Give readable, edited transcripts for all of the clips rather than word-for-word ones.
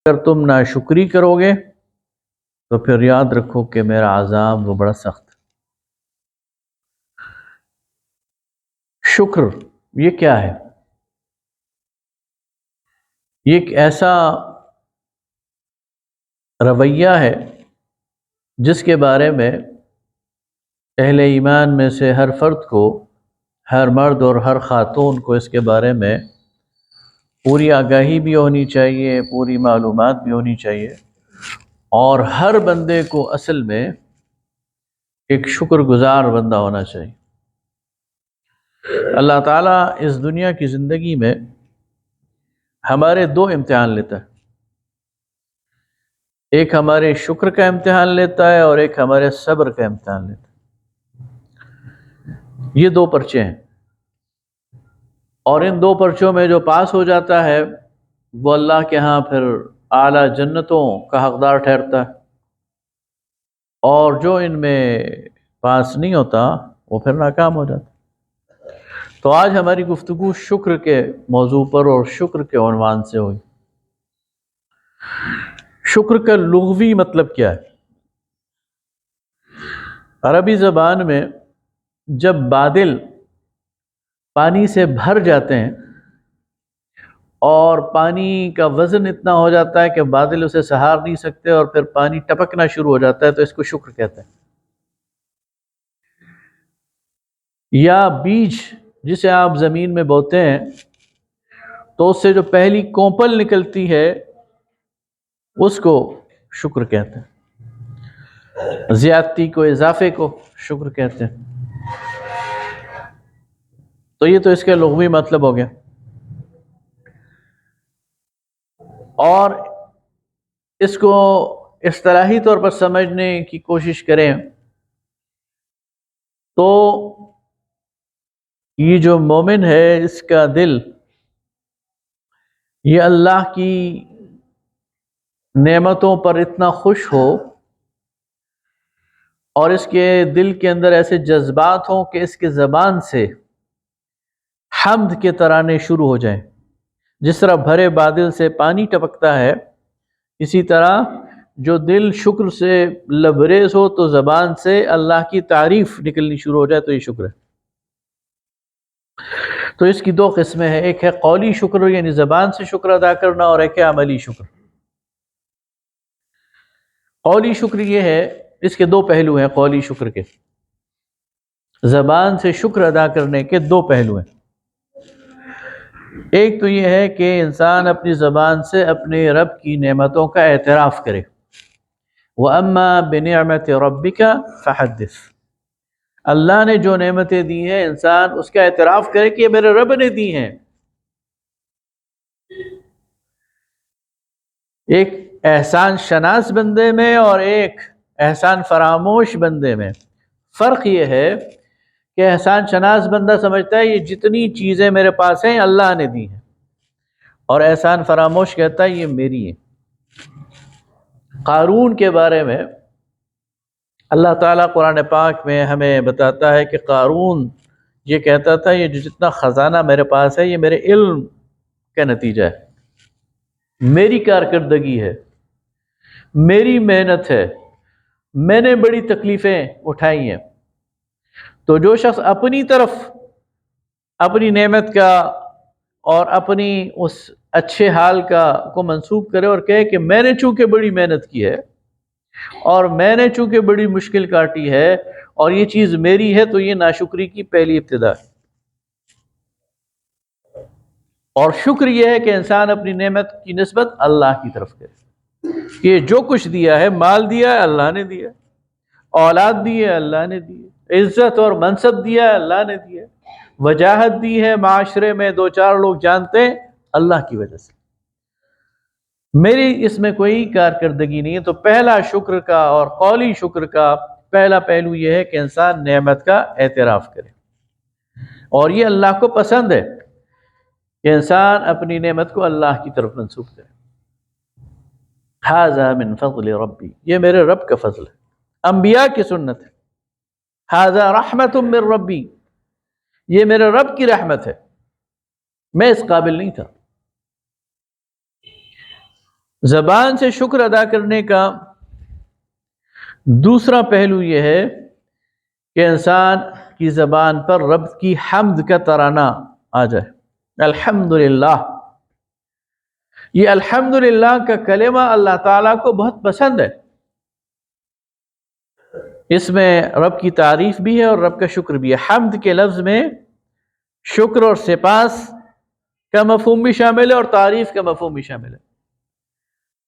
اگر تم ناشکری کرو گے تو پھر یاد رکھو کہ میرا عذاب وہ بڑا سخت ہے۔ شکر یہ کیا ہے؟ یہ ایک ایسا رویہ ہے جس کے بارے میں اہل ایمان میں سے ہر فرد کو، ہر مرد اور ہر خاتون کو اس کے بارے میں پوری آگاہی بھی ہونی چاہیے، پوری معلومات بھی ہونی چاہیے، اور ہر بندے کو اصل میں ایک شکر گزار بندہ ہونا چاہیے۔ اللہ تعالیٰ اس دنیا کی زندگی میں ہمارے دو امتحان لیتا ہے، ایک ہمارے شکر کا امتحان لیتا ہے اور ایک ہمارے صبر کا امتحان لیتا ہے۔ یہ دو پرچے ہیں، اور ان دو پرچوں میں جو پاس ہو جاتا ہے وہ اللہ کے ہاں پھر اعلیٰ جنتوں کا حقدار ٹھہرتا ہے، اور جو ان میں پاس نہیں ہوتا وہ پھر ناکام ہو جاتا ہے۔ تو آج ہماری گفتگو شکر کے موضوع پر اور شکر کے عنوان سے ہوئی۔ شکر کا لغوی مطلب کیا ہے؟ عربی زبان میں جب بادل پانی سے بھر جاتے ہیں اور پانی کا وزن اتنا ہو جاتا ہے کہ بادل اسے سہار نہیں سکتے اور پھر پانی ٹپکنا شروع ہو جاتا ہے، تو اس کو شکر کہتے ہیں۔ یا بیج جسے آپ زمین میں بوتے ہیں تو اس سے جو پہلی کونپل نکلتی ہے اس کو شکر کہتے ہیں، زیادتی کو، اضافے کو شکر کہتے ہیں۔ تو یہ تو اس کا لغوی مطلب ہو گیا، اور اس کو اصطلاحی طور پر سمجھنے کی کوشش کریں تو یہ جو مومن ہے اس کا دل یہ اللہ کی نعمتوں پر اتنا خوش ہو اور اس کے دل کے اندر ایسے جذبات ہوں کہ اس کے زبان سے حمد کے ترانے شروع ہو جائیں۔ جس طرح بھرے بادل سے پانی ٹپکتا ہے، اسی طرح جو دل شکر سے لبریز ہو تو زبان سے اللہ کی تعریف نکلنی شروع ہو جائے، تو یہ شکر ہے۔ تو اس کی دو قسمیں ہیں، ایک ہے قولی شکر یعنی زبان سے شکر ادا کرنا، اور ایک ہے عملی شکر۔ قولی شکر یہ ہے، اس کے دو پہلو ہیں، قولی شکر کے، زبان سے شکر ادا کرنے کے دو پہلو ہیں۔ ایک تو یہ ہے کہ انسان اپنی زبان سے اپنے رب کی نعمتوں کا اعتراف کرے، وَأَمَّا بِنِعْمَةِ رَبِّكَ فَحَدِّثْ، اللہ نے جو نعمتیں دی ہیں انسان اس کا اعتراف کرے کہ یہ میرے رب نے دی ہیں۔ ایک احسان شناس بندے میں اور ایک احسان فراموش بندے میں فرق یہ ہے کہ احسان شناس بندہ سمجھتا ہے یہ جتنی چیزیں میرے پاس ہیں اللہ نے دی ہیں، اور احسان فراموش کہتا ہے یہ میری ہے۔ قارون کے بارے میں اللہ تعالیٰ قرآن پاک میں ہمیں بتاتا ہے کہ قارون یہ کہتا تھا یہ جتنا خزانہ میرے پاس ہے یہ میرے علم کا نتیجہ ہے، میری کارکردگی ہے، میری محنت ہے، میں نے بڑی تکلیفیں اٹھائی ہیں۔ تو جو شخص اپنی طرف اپنی نعمت کا اور اپنی اس اچھے حال کو منسوب کرے اور کہے کہ میں نے چونکہ بڑی محنت کی ہے اور میں نے چونکہ بڑی مشکل کاٹی ہے اور یہ چیز میری ہے، تو یہ ناشکری کی پہلی ابتدا ہے۔ اور شکر یہ ہے کہ انسان اپنی نعمت کی نسبت اللہ کی طرف کرے کہ یہ جو کچھ دیا ہے، مال دیا ہے اللہ نے دیا، اولاد دی ہے اللہ نے دی، عزت اور منصب دیا ہے اللہ نے دیا، وجاہت دی ہے معاشرے میں دو چار لوگ جانتے ہیں اللہ کی وجہ سے، میری اس میں کوئی کارکردگی نہیں ہے۔ تو پہلا شکر کا اور قولی شکر کا پہلا پہلو یہ ہے کہ انسان نعمت کا اعتراف کرے، اور یہ اللہ کو پسند ہے کہ انسان اپنی نعمت کو اللہ کی طرف منسوب کرے۔ ھذا من فضل ربی، یہ میرے رب کا فضل ہے، انبیاء کی سنت ہے۔ ھذا رحمت من ربی، یہ میرے رب کی رحمت ہے، میں اس قابل نہیں تھا۔ زبان سے شکر ادا کرنے کا دوسرا پہلو یہ ہے کہ انسان کی زبان پر رب کی حمد کا ترانہ آ جائے، الحمدللہ۔ یہ الحمدللہ کا کلمہ اللہ تعالیٰ کو بہت پسند ہے، اس میں رب کی تعریف بھی ہے اور رب کا شکر بھی ہے۔ حمد کے لفظ میں شکر اور سپاس کا مفہوم بھی شامل ہے اور تعریف کا مفہوم بھی شامل ہے۔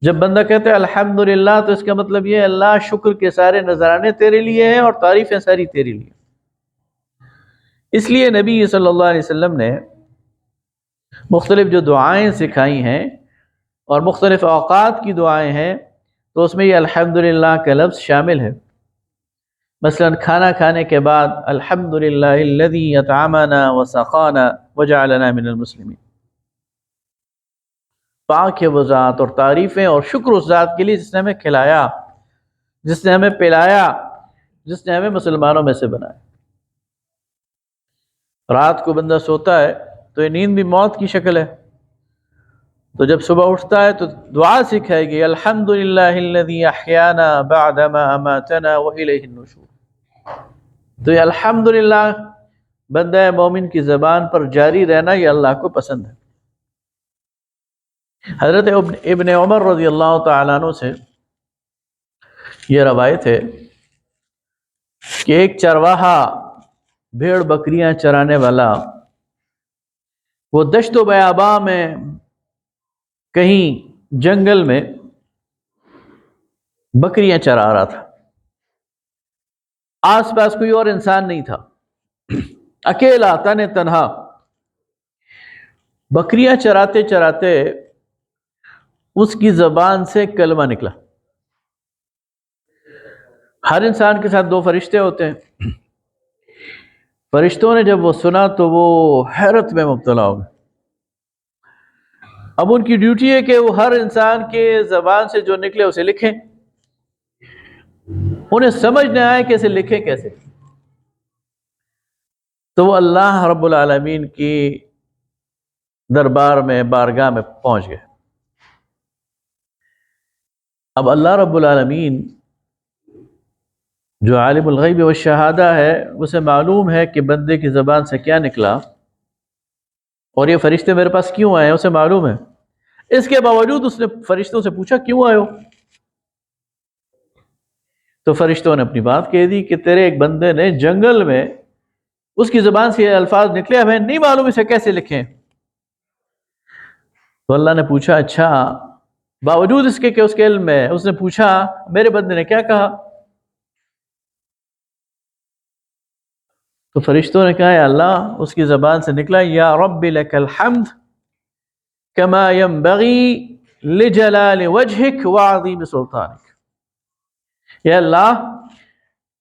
جب بندہ کہتا ہے الحمدللہ تو اس کا مطلب یہ ہے اللہ شکر کے سارے نذرانے تیرے لیے ہیں اور تعریفیں ساری تیرے لیے۔ اس لیے نبی صلی اللہ علیہ وسلم نے مختلف جو دعائیں سکھائی ہیں اور مختلف اوقات کی دعائیں ہیں تو اس میں یہ الحمدللہ کا لفظ شامل ہے۔ مثلا کھانا کھانے کے بعد الحمدللہ الذی اطعمنا وسقانا وجعلنا من المسلمین، پاک ہے وہ ذات اور تعریفیں اور شکر اس ذات کے لیے جس نے ہمیں کھلایا، جس نے ہمیں پلایا، جس نے ہمیں مسلمانوں میں سے بنایا۔ رات کو بندہ سوتا ہے تو یہ نیند بھی موت کی شکل ہے، تو جب صبح اٹھتا ہے تو دعا سکھائے گی الحمدللہ الذی احیانا بعدما اماتنا والیہ النشور۔ تو یہ الحمدللہ بندہ مومن کی زبان پر جاری رہنا یہ اللہ کو پسند ہے۔ حضرت ابن عمر رضی اللہ تعالیٰ عنہ سے یہ روایت ہے کہ ایک چرواہا بھیڑ بکریاں چرانے والا وہ دشت و بیاباں میں کہیں جنگل میں بکریاں چرا رہا تھا، آس پاس کوئی اور انسان نہیں تھا، اکیلا تنہا بکریاں چراتے چراتے اس کی زبان سے کلمہ نکلا۔ ہر انسان کے ساتھ دو فرشتے ہوتے ہیں، فرشتوں نے جب وہ سنا تو وہ حیرت میں مبتلا ہو گئے۔ اب ان کی ڈیوٹی ہے کہ وہ ہر انسان کے زبان سے جو نکلے اسے لکھیں، انہیں سمجھ نہ آئے کہ اسے لکھیں کیسے، تو وہ اللہ رب العالمین کی دربار میں بارگاہ میں پہنچ گئے۔ اب اللہ رب العالمین جو عالم الغیب والشہادہ ہے اسے معلوم ہے کہ بندے کی زبان سے کیا نکلا اور یہ فرشتے میرے پاس کیوں آئے ہیں، اسے معلوم ہے۔ اس کے باوجود اس نے فرشتوں سے پوچھا کیوں آئے ہو؟ تو فرشتوں نے اپنی بات کہہ دی کہ تیرے ایک بندے نے جنگل میں اس کی زبان سے یہ الفاظ نکلے، ہمیں نہیں معلوم اسے کیسے لکھیں۔ تو اللہ نے پوچھا اچھا، باوجود اس کے کہ اس کے علم میں، اس نے پوچھا میرے بندے نے کیا کہا؟ تو فرشتوں نے کہا یا اللہ اس کی زبان سے نکلا یا رب لک الحمد کما ينبغی لجلال وجهک وعظیم سلطانک، یا اللہ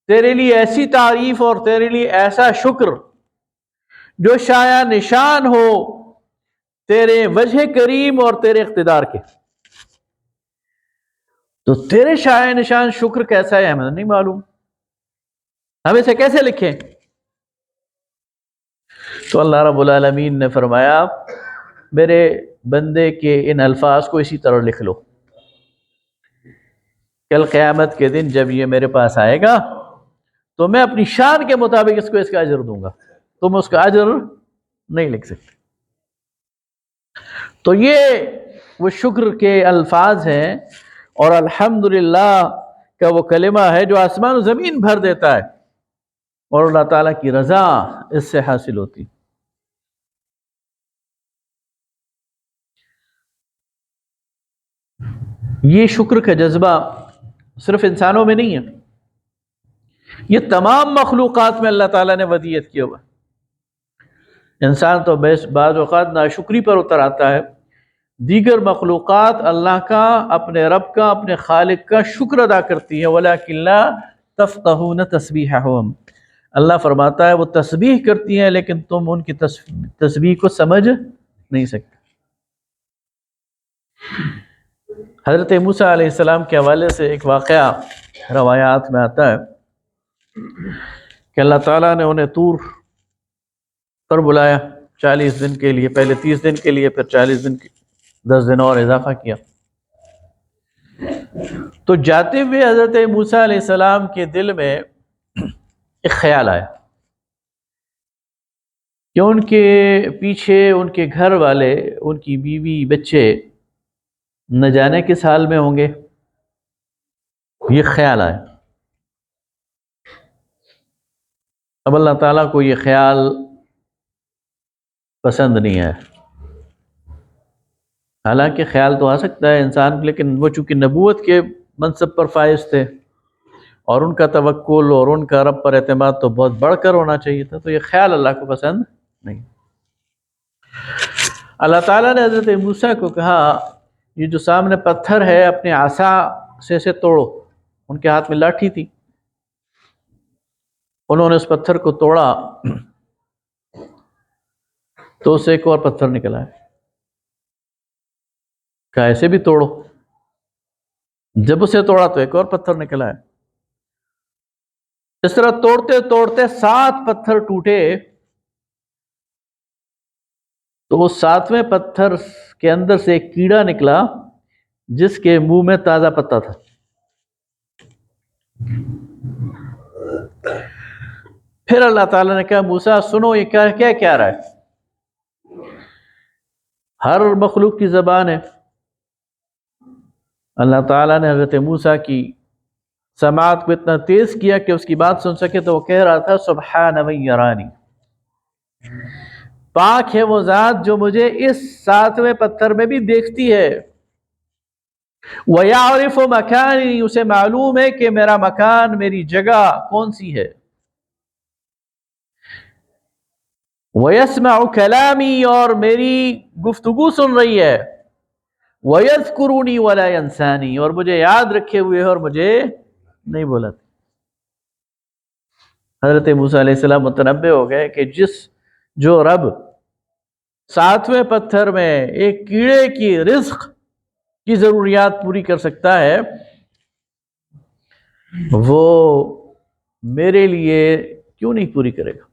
تیرے لیے ایسی تعریف اور تیرے لیے ایسا شکر جو شایع نشان ہو تیرے وجہ کریم اور تیرے اقتدار کے۔ تو تیرے شایع نشان شکر کیسا ہے ہمیں نہیں معلوم، ہم اسے کیسے لکھیں؟ تو اللہ رب العالمین نے فرمایا میرے بندے کے ان الفاظ کو اسی طرح لکھ لو، کل قیامت کے دن جب یہ میرے پاس آئے گا تو میں اپنی شان کے مطابق اس کو اس کا اجر دوں گا، تم اس کا اجر نہیں لکھ سکتے۔ تو یہ وہ شکر کے الفاظ ہیں اور الحمدللہ کا وہ کلمہ ہے جو آسمان و زمین بھر دیتا ہے اور اللہ تعالیٰ کی رضا اس سے حاصل ہوتی۔ یہ شکر کا جذبہ صرف انسانوں میں نہیں ہے، یہ تمام مخلوقات میں اللہ تعالیٰ نے ودیت کیا ہوا۔ انسان تو بعض اوقات ناشکری پر اتر آتا ہے، دیگر مخلوقات اللہ کا، اپنے رب کا، اپنے خالق کا شکر ادا کرتی ہے، وَلَكِنْ لَا تَفْقَهُونَ تَسْبِيحَهُمْ، اللہ فرماتا ہے وہ تسبیح کرتی ہیں لیکن تم ان کی تسبیح کو سمجھ نہیں سکتے۔ حضرت موسیٰ علیہ السلام کے حوالے سے ایک واقعہ روایات میں آتا ہے کہ اللہ تعالیٰ نے انہیں طور پر بلایا 40 دن کے لیے، پہلے 30 دن کے لیے، پھر 40 دن 10 دن اور اضافہ کیا۔ تو جاتے ہوئے حضرت موسیٰ علیہ السلام کے دل میں ایک خیال آیا کہ ان کے پیچھے ان کے گھر والے، ان کی بیوی بچے نہ جانے کس حال میں ہوں گے. یہ خیال آیا. اب اللہ تعالیٰ کو یہ خیال پسند نہیں ہے. حالانکہ خیال تو آ سکتا ہے انسان کو، لیکن وہ چونکہ نبوت کے منصب پر فائز تھے اور ان کا توکل اور ان کا رب پر اعتماد تو بہت بڑھ کر ہونا چاہیے تھا، تو یہ خیال اللہ کو پسند نہیں. اللہ تعالیٰ نے حضرت موسیٰ کو کہا یہ جو سامنے پتھر ہے اپنے عصا سے اسے توڑو. ان کے ہاتھ میں لاٹھی تھی، انہوں نے اس پتھر کو توڑا تو اسے ایک اور پتھر نکلا ہے. کہا ایسے بھی توڑو. جب اسے توڑا تو ایک اور پتھر نکلا ہے. اس طرح توڑتے توڑتے 7 پتھر ٹوٹے. تو اس 7ویں پتھر کے اندر سے ایک کیڑا نکلا جس کے منہ میں تازہ پتا تھا. پھر اللہ تعالیٰ نے کہا موسیٰ سنو یہ کیا کہہ رہا ہے. ہر مخلوق کی زبان ہے. اللہ تعالیٰ نے حضرت موسیٰ کی سماعت کو اتنا تیز کیا کہ اس کی بات سن سکے، تو وہ کہہ رہا تھا سبحان من یرانی، پاک ہے وہ ذات جو مجھے اس 7ویں پتھر میں بھی دیکھتی ہے. وَيَعْرِفُ مَكَانِي، اسے معلوم ہے کہ میرا مکان، میری جگہ کون سی ہے. وَيَسْمَعُ كَلَامِي، اور میری گفتگو سن رہی ہے. وَيَذْكُرُنِي وَلَا يَنْسَانِي، اور مجھے یاد رکھے ہوئے اور مجھے نہیں بھولاتے. حضرت موسیٰ علیہ السلام متنبہ ہو گئے کہ جو رب 7ویں پتھر میں ایک کیڑے کی رزق کی ضروریات پوری کر سکتا ہے، وہ میرے لیے کیوں نہیں پوری کرے گا.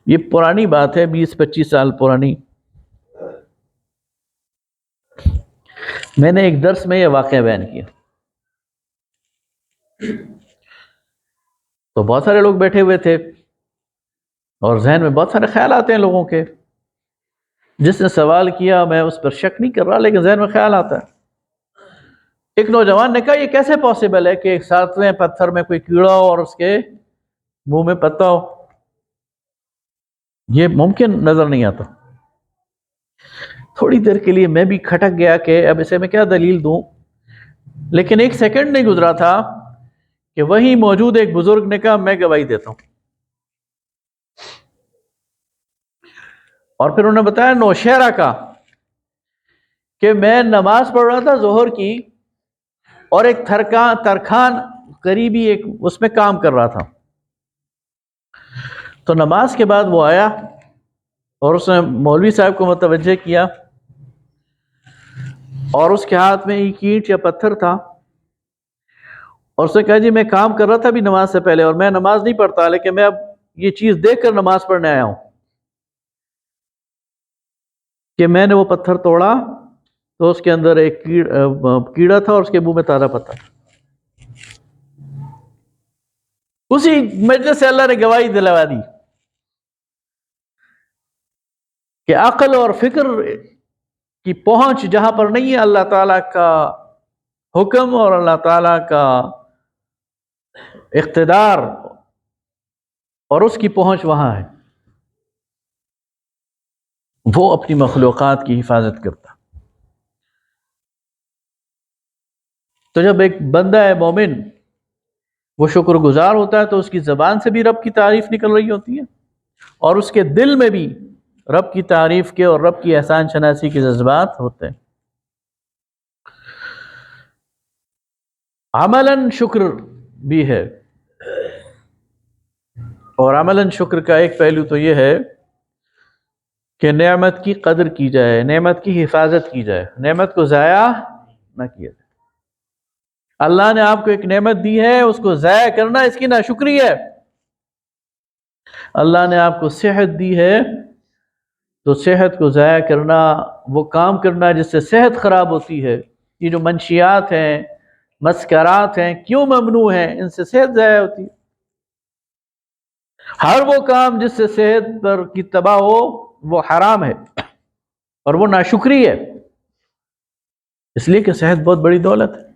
یہ پرانی بات ہے، 20-25 سال پرانی. میں نے ایک درس میں یہ واقعہ بیان کیا تو بہت سارے لوگ بیٹھے ہوئے تھے اور ذہن میں بہت سارے خیال آتے ہیں لوگوں کے. جس نے سوال کیا میں اس پر شک نہیں کر رہا، لیکن ذہن میں خیال آتا ہے. ایک نوجوان نے کہا یہ کیسے پاسبل ہے کہ ایک 7ویں پتھر میں کوئی کیڑا ہو اور اس کے منہ میں پتا ہو؟ یہ ممکن نظر نہیں آتا. تھوڑی دیر کے لیے میں بھی کھٹک گیا کہ اب اسے میں کیا دلیل دوں، لیکن 1 سیکنڈ نہیں گزرا تھا کہ وہیں موجود ایک بزرگ نے کہا میں گواہی دیتا ہوں. اور پھر انہوں نے بتایا نوشہرہ کا کہ میں نماز پڑھ رہا تھا ظہر کی، اور ایک ترکھان قریبی ایک اس میں کام کر رہا تھا. تو نماز کے بعد وہ آیا اور اس نے مولوی صاحب کو متوجہ کیا، اور اس کے ہاتھ میں ایک اینٹ یا پتھر تھا، اور اس نے کہا جی میں کام کر رہا تھا ابھی نماز سے پہلے، اور میں نماز نہیں پڑھتا، لیکن میں اب یہ چیز دیکھ کر نماز پڑھنے آیا ہوں کہ میں نے وہ پتھر توڑا تو اس کے اندر ایک کیڑا تھا اور اس کے منہ میں تازہ پتا تھا. اسی مجلس سے اللہ نے گواہی دلوا دی کہ عقل اور فکر کی پہنچ جہاں پر نہیں ہے، اللہ تعالیٰ کا حکم اور اللہ تعالیٰ کا اقتدار اور اس کی پہنچ وہاں ہے. وہ اپنی مخلوقات کی حفاظت کرتا. تو جب ایک بندہ ہے مومن وہ شکر گزار ہوتا ہے تو اس کی زبان سے بھی رب کی تعریف نکل رہی ہوتی ہے، اور اس کے دل میں بھی رب کی تعریف کے اور رب کی احسان شناسی کے جذبات ہوتے ہیں. عملاً شکر بھی ہے، اور عملاً شکر کا ایک پہلو تو یہ ہے کہ نعمت کی قدر کی جائے، نعمت کی حفاظت کی جائے، نعمت کو ضائع نہ کیا جائے. اللہ نے آپ کو ایک نعمت دی ہے، اس کو ضائع کرنا اس کی ناشکری ہے. اللہ نے آپ کو صحت دی ہے، تو صحت کو ضائع کرنا، وہ کام کرنا جس سے صحت خراب ہوتی ہے، یہ جو منشیات ہیں، مسکرات ہیں، کیوں ممنوع ہیں؟ ان سے صحت ضائع ہوتی ہے۔ ہر وہ کام جس سے صحت پر کی تباہ ہو وہ حرام ہے اور وہ ناشکری ہے، اس لیے کہ صحت بہت بڑی دولت ہے۔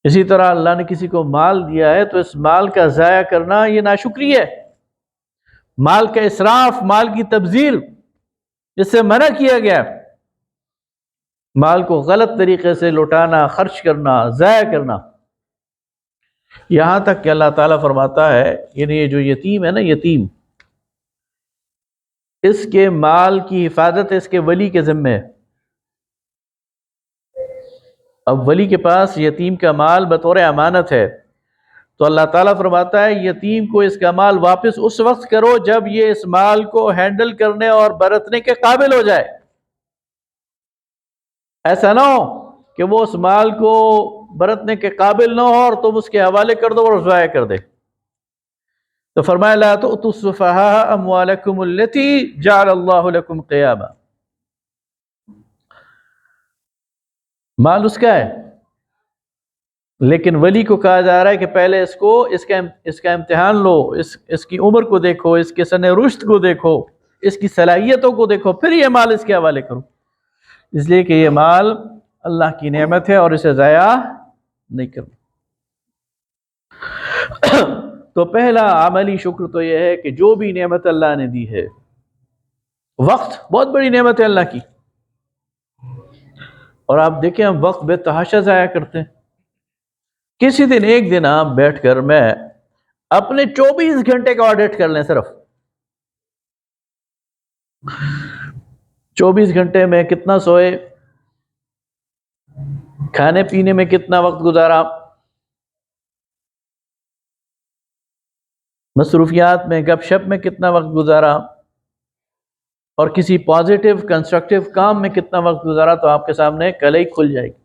اسی طرح اللہ نے کسی کو مال دیا ہے تو اس مال کا ضائع کرنا یہ ناشکری ہے، مال کا اسراف، مال کی تبذیر، اس سے منع کیا گیا۔ مال کو غلط طریقے سے لوٹانا، خرچ کرنا، ضائع کرنا، یہاں تک کہ اللہ تعالیٰ فرماتا ہے، یعنی یہ جو یتیم ہے نا، یتیم، اس کے مال کی حفاظت اس کے ولی کے ذمہ ہے۔ اب ولی کے پاس یتیم کا مال بطور امانت ہے، تو اللہ تعالیٰ فرماتا ہے یتیم کو اس کا مال واپس اس وقت کرو جب یہ اس مال کو ہینڈل کرنے اور برتنے کے قابل ہو جائے۔ ایسا نہ ہو کہ وہ اس مال کو برتنے کے قابل نہ ہو اور تم اس کے حوالے کر دو اور ضائع کر دے۔ تو فرمایا لا تؤتوا السفهاء اموالکم التي جعل اللہ لکم قیاما، مال اس کا ہے، لیکن ولی کو کہا جا رہا ہے کہ پہلے اس کا امتحان لو، اس کی عمر کو دیکھو، اس کے سن رشد کو دیکھو، اس کی صلاحیتوں کو دیکھو، پھر یہ مال اس کے حوالے کرو، اس لیے کہ یہ مال اللہ کی نعمت ہے اور اسے ضائع نہیں کرنا۔ تو پہلا عملی شکر تو یہ ہے کہ جو بھی نعمت اللہ نے دی ہے، وقت بہت بڑی نعمت ہے اللہ کی، اور آپ دیکھیں ہم وقت بے تحاشا ضائع کرتے ہیں۔ کسی دن ایک دن آپ بیٹھ کر میں اپنے 24 گھنٹے کا آڈٹ کر لیں، صرف 24 گھنٹے میں کتنا سوئے، کھانے پینے میں کتنا وقت گزارا، مصروفیات میں، گپ شپ میں کتنا وقت گزارا، اور کسی پازیٹیو کنسٹرکٹیو کام میں کتنا وقت گزارا، تو آپ کے سامنے کلئی کھل جائے گی۔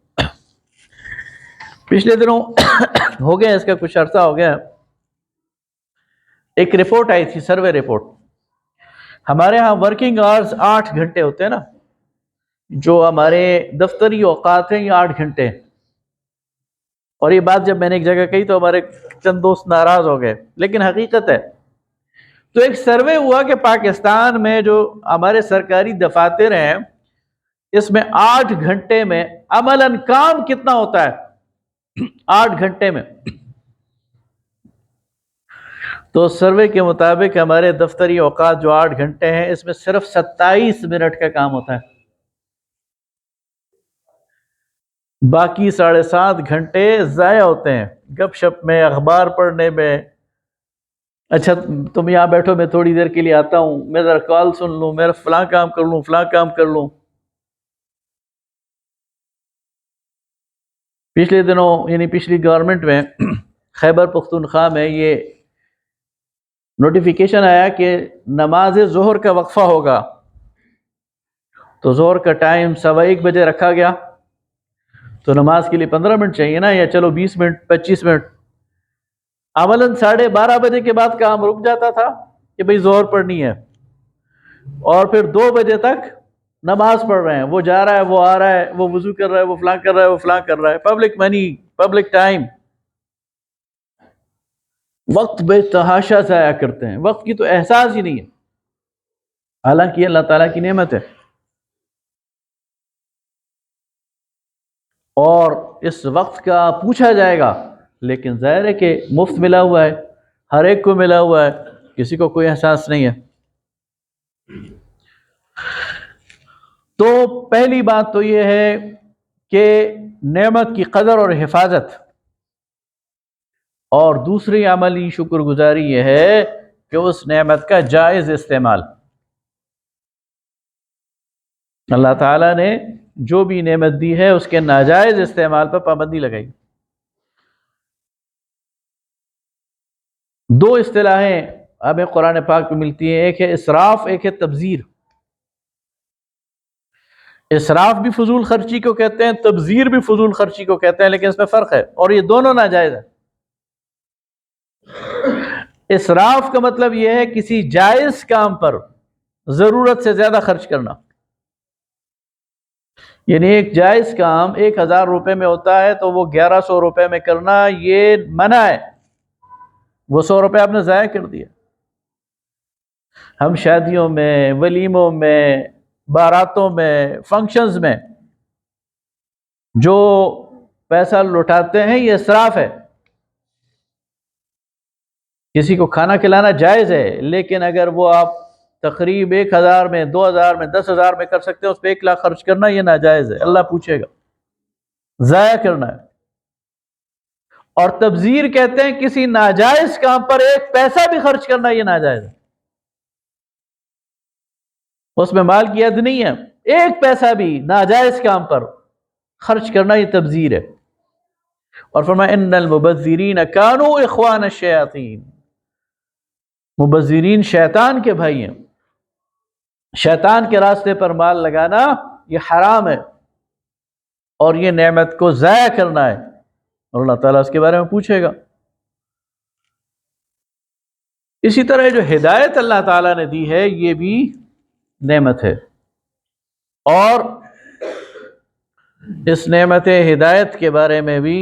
پچھلے دنوں ہو گیا، اس کا کچھ عرصہ ہو گیا، ایک رپورٹ آئی تھی، سروے رپورٹ۔ ہمارے ہاں ورکنگ آورز 8 گھنٹے ہوتے ہیں نا، جو ہمارے دفتری اوقات ہیں یہ 8 گھنٹے ہیں، اور یہ بات جب میں نے ایک جگہ کہی تو ہمارے چند دوست ناراض ہو گئے، لیکن حقیقت ہے۔ تو ایک سروے ہوا کہ پاکستان میں جو ہمارے سرکاری دفاتر ہیں، اس میں 8 گھنٹے میں عملاً کام کتنا ہوتا ہے، 8 گھنٹے میں۔ تو سروے کے مطابق ہمارے دفتری اوقات جو 8 گھنٹے ہیں، اس میں صرف 27 منٹ کا کام ہوتا ہے، باقی 7.5 گھنٹے ضائع ہوتے ہیں گپ شپ میں، اخبار پڑھنے میں۔ اچھا تم یہاں بیٹھو، میں تھوڑی دیر کے لیے آتا ہوں، میں ذرا کال سن لوں، میرا فلاں کام کر لوں، فلاں کام کر لوں۔ پچھلے دنوں یعنی پچھلی گورنمنٹ میں خیبر پختونخوا میں یہ نوٹیفیکیشن آیا کہ نماز ظہر کا وقفہ ہوگا، تو ظہر کا ٹائم 1:15 بجے رکھا گیا، تو نماز کے لیے 15 منٹ چاہیے نا، یا چلو 20 منٹ 25 منٹ۔ عملاً 12:30 بجے کے بعد کام رک جاتا تھا کہ بھئی ظہر پڑھنی ہے، اور پھر 2 بجے تک نماز پڑھ رہے ہیں، وہ جا رہا ہے، وہ آ رہا ہے، وہ وضو کر رہا ہے، وہ فلاں کر رہا ہے، وہ فلاں کر رہا ہے، پبلک منی، پبلک ٹائم، وقت بے تحاشا ضائع کرتے ہیں، وقت کی تو احساس ہی نہیں ہے، حالانکہ اللہ تعالیٰ کی نعمت ہے۔ اور اس وقت کا پوچھا جائے گا، لیکن ظاہر ہے کہ مفت ملا ہوا ہے، ہر ایک کو ملا ہوا ہے، کسی کو کوئی احساس نہیں ہے۔ تو پہلی بات تو یہ ہے کہ نعمت کی قدر اور حفاظت، اور دوسری عملی شکر گزاری یہ ہے کہ اس نعمت کا جائز استعمال۔ اللہ تعالیٰ نے جو بھی نعمت دی ہے اس کے ناجائز استعمال پر پابندی لگائی۔ 2 اصطلاحیں ہمیں قرآن پاک میں ملتی ہیں، ایک ہے اسراف، ایک ہے تبذیر۔ اسراف بھی فضول خرچی کو کہتے ہیں، تبذیر بھی فضول خرچی کو کہتے ہیں، لیکن اس میں فرق ہے، اور یہ دونوں ناجائز ہیں۔ اسراف کا مطلب یہ ہے کسی جائز کام پر ضرورت سے زیادہ خرچ کرنا، یعنی ایک جائز کام 1000 روپے میں ہوتا ہے تو وہ 1100 روپے میں کرنا یہ منع ہے، وہ 100 روپے آپ نے ضائع کر دیا۔ ہم شادیوں میں، ولیموں میں، باراتوں میں، فنکشنز میں جو پیسہ لٹاتے ہیں یہ اسراف ہے۔ کسی کو کھانا کھلانا جائز ہے، لیکن اگر وہ آپ تقریب 1000 میں، 2000 میں، 10,000 میں کر سکتے ہیں، اس پہ 1,00,000 خرچ کرنا یہ ناجائز ہے، اللہ پوچھے گا، ضائع کرنا ہے۔ اور تبذیر کہتے ہیں کسی ناجائز کام پر 1 پیسہ بھی خرچ کرنا یہ ناجائز ہے، اس میں مال کی حد نہیں ہے، 1 پیسہ بھی ناجائز کام پر خرچ کرنا یہ تبذیر ہے۔ اور فرمایا ان المبذرین کانوا اخوان الشیاطین، مبذرین شیطان کے بھائی ہیں، شیطان کے راستے پر مال لگانا یہ حرام ہے، اور یہ نعمت کو ضائع کرنا ہے، اور اللہ تعالیٰ اس کے بارے میں پوچھے گا۔ اسی طرح جو ہدایت اللہ تعالیٰ نے دی ہے یہ بھی نعمت ہے، اور اس نعمت ہدایت کے بارے میں بھی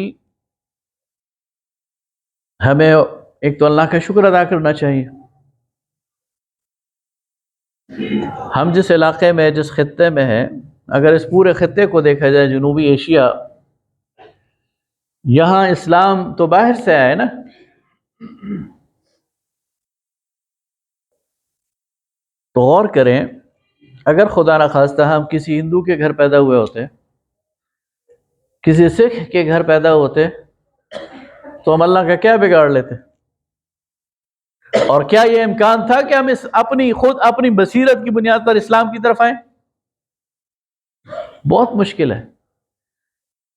ہمیں ایک تو اللہ کا شکر ادا کرنا چاہیے۔ ہم جس علاقے میں، جس خطے میں ہیں، اگر اس پورے خطے کو دیکھا جائے، جنوبی ایشیا، یہاں اسلام تو باہر سے آیا ہے نا، تو غور کریں اگر خدا نخواستہ ہم کسی ہندو کے گھر پیدا ہوئے ہوتے، کسی سکھ کے گھر پیدا ہوتے، تو ہم اللہ کا کیا بگاڑ لیتے؟ اور کیا یہ امکان تھا کہ ہم اپنی بصیرت کی بنیاد پر اسلام کی طرف آئیں؟ بہت مشکل ہے۔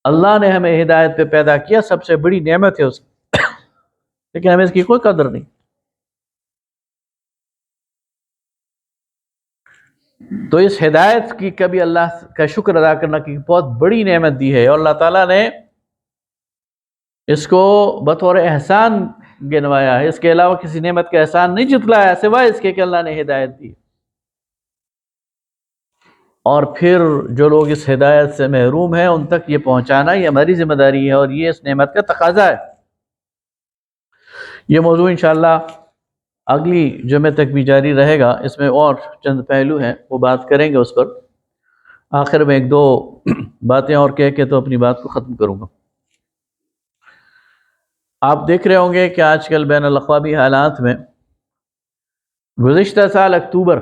اللہ نے ہمیں ہدایت پہ پیدا کیا، سب سے بڑی نعمت ہے اس کی، لیکن ہمیں اس کی کوئی قدر نہیں۔ تو اس ہدایت کی کبھی اللہ کا شکر ادا کرنا کی بہت بڑی نعمت دی ہے، اور اللہ تعالیٰ نے اس کو بطور احسان گنوایا ہے، اس کے علاوہ کسی نعمت کا احسان نہیں جتلایا سوائے اس کے کہ اللہ نے ہدایت دی۔ اور پھر جو لوگ اس ہدایت سے محروم ہیں ان تک یہ پہنچانا یہ ہماری ذمہ داری ہے، اور یہ اس نعمت کا تقاضا ہے۔ یہ موضوع انشاءاللہ اگلی جمعے تک بھی جاری رہے گا، اس میں اور چند پہلو ہیں وہ بات کریں گے اس پر۔ آخر میں 1-2 باتیں اور کہہ کے تو اپنی بات کو ختم کروں گا۔ آپ دیکھ رہے ہوں گے کہ آج کل بین الاقوامی حالات میں گزشتہ سال اکتوبر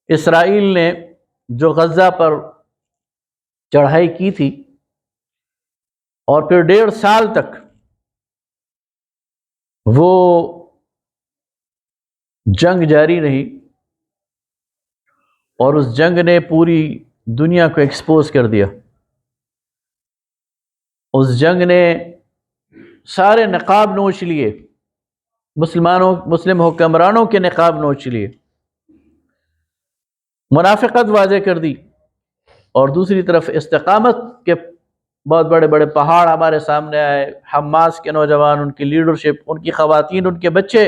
اسرائیل نے جو غزہ پر چڑھائی کی تھی، اور پھر 1.5 سال تک وہ جنگ جاری رہی، اور اس جنگ نے پوری دنیا کو ایکسپوز کر دیا۔ اس جنگ نے سارے نقاب نوچ لیے، مسلم حکمرانوں کے نقاب نوچ لیے، منافقت واضح کر دی، اور دوسری طرف استقامت کے بہت بڑے بڑے پہاڑ ہمارے سامنے آئے۔ حماس کے نوجوان، ان کی لیڈرشپ، ان کی خواتین، ان کے بچے،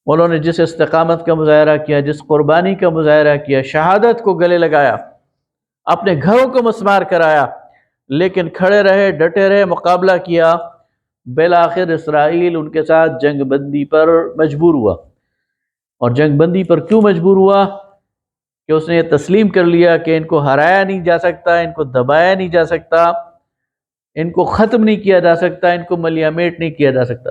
انہوں نے جس استقامت کا مظاہرہ کیا، جس قربانی کا مظاہرہ کیا، شہادت کو گلے لگایا، اپنے گھروں کو مسمار کرایا، لیکن کھڑے رہے، ڈٹے رہے، مقابلہ کیا۔ بالآخر اسرائیل ان کے ساتھ جنگ بندی پر مجبور ہوا، اور جنگ بندی پر کیوں مجبور ہوا؟ کہ اس نے یہ تسلیم کر لیا کہ ان کو ہرایا نہیں جا سکتا، ان کو دبایا نہیں جا سکتا، ان کو ختم نہیں کیا جا سکتا، ان کو ملیامیٹ نہیں کیا جا سکتا۔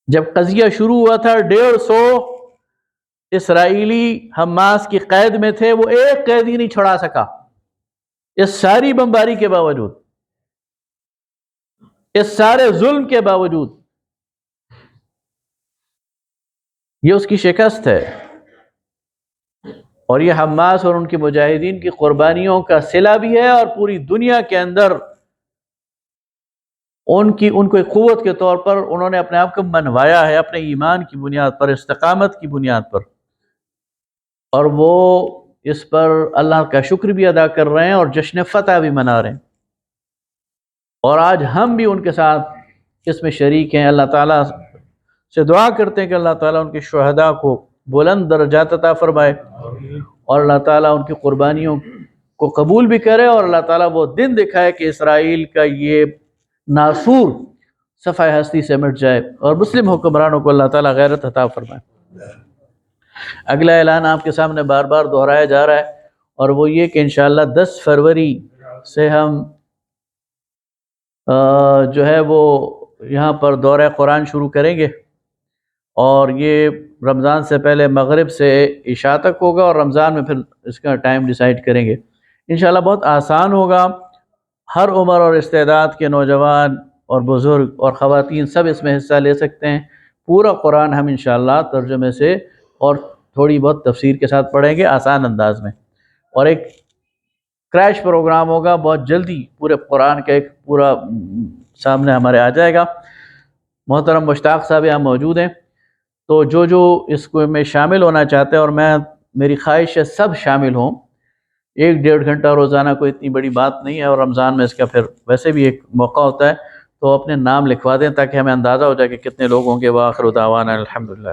جب قضیہ شروع ہوا تھا 150 اسرائیلی حماس کی قید میں تھے، وہ ایک قیدی نہیں چھڑا سکا، اس ساری بمباری کے باوجود، اس سارے ظلم کے باوجود۔ یہ اس کی شکست ہے، اور یہ حماس اور ان کے مجاہدین کی قربانیوں کا صلہ بھی ہے، اور پوری دنیا کے اندر ان کو ایک قوت کے طور پر انہوں نے اپنے آپ کو منوایا ہے، اپنے ایمان کی بنیاد پر، استقامت کی بنیاد پر، اور وہ اس پر اللہ کا شکر بھی ادا کر رہے ہیں اور جشن فتح بھی منا رہے ہیں۔ اور آج ہم بھی ان کے ساتھ اس میں شریک ہیں۔ اللہ تعالیٰ سے دعا کرتے ہیں کہ اللہ تعالیٰ ان کے شہداء کو بلند درجات عطا فرمائے، اور اللہ تعالیٰ ان کی قربانیوں کو قبول بھی کرے، اور اللہ تعالیٰ وہ دن دکھائے کہ اسرائیل کا یہ ناسور صفحہ ہستی سے مٹ جائے، اور مسلم حکمرانوں کو اللہ تعالیٰ غیرت عطا فرمائے۔ اگلا اعلان آپ کے سامنے بار بار دہرایا جا رہا ہے، اور وہ یہ کہ انشاءاللہ 10 فروری سے ہم جو ہے وہ یہاں پر دورہ قرآن شروع کریں گے، اور یہ رمضان سے پہلے مغرب سے عشاء تک ہوگا، اور رمضان میں پھر اس کا ٹائم ڈیسائیڈ کریں گے۔ انشاءاللہ بہت آسان ہوگا، ہر عمر اور استعداد کے نوجوان اور بزرگ اور خواتین سب اس میں حصہ لے سکتے ہیں۔ پورا قرآن ہم انشاءاللہ ترجمے سے اور تھوڑی بہت تفسیر کے ساتھ پڑھیں گے آسان انداز میں، اور ایک کریش پروگرام ہوگا بہت جلدی، پورے قرآن کا ایک پورا سامنے ہمارے آ جائے گا۔ محترم مشتاق صاحب یہاں موجود ہیں، تو جو اس کو میں شامل ہونا چاہتے ہیں، اور میری خواہش ہے سب شامل ہوں۔ 1-1.5 گھنٹہ روزانہ کوئی اتنی بڑی بات نہیں ہے، اور رمضان میں اس کا پھر ویسے بھی ایک موقع ہوتا ہے، تو اپنے نام لکھوا دیں تاکہ ہمیں اندازہ ہو جائے کہ کتنے لوگ ہوں گے۔ وآخر دعوانا الحمدللہ۔